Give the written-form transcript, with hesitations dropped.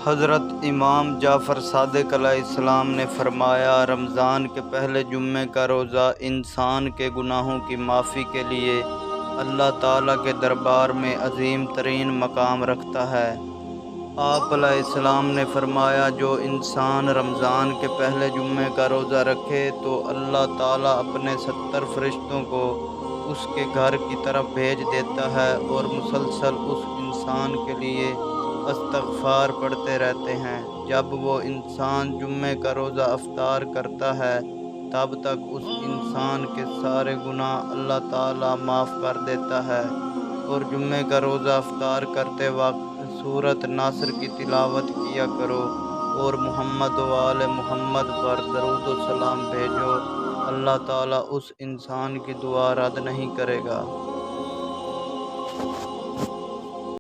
حضرت امام جعفر صادق علیہ السلام نے فرمایا، رمضان کے پہلے جمعے کا روزہ انسان کے گناہوں کی معافی کے لیے اللہ تعالیٰ کے دربار میں عظیم ترین مقام رکھتا ہے۔ آپ علیہ السلام نے فرمایا، جو انسان رمضان کے پہلے جمعے کا روزہ رکھے تو اللہ تعالیٰ اپنے 70 فرشتوں کو اس کے گھر کی طرف بھیج دیتا ہے اور مسلسل اس انسان کے لیے استغفار پڑھتے رہتے ہیں۔ جب وہ انسان جمعے کا روزہ افطار کرتا ہے تب تک اس انسان کے سارے گناہ اللہ تعالیٰ معاف کر دیتا ہے۔ اور جمعے کا روزہ افطار کرتے وقت سورۃ ناصر کی تلاوت کیا کرو اور محمد و آل محمد پر درود و سلام بھیجو، اللہ تعالیٰ اس انسان کی دعا رد نہیں کرے گا۔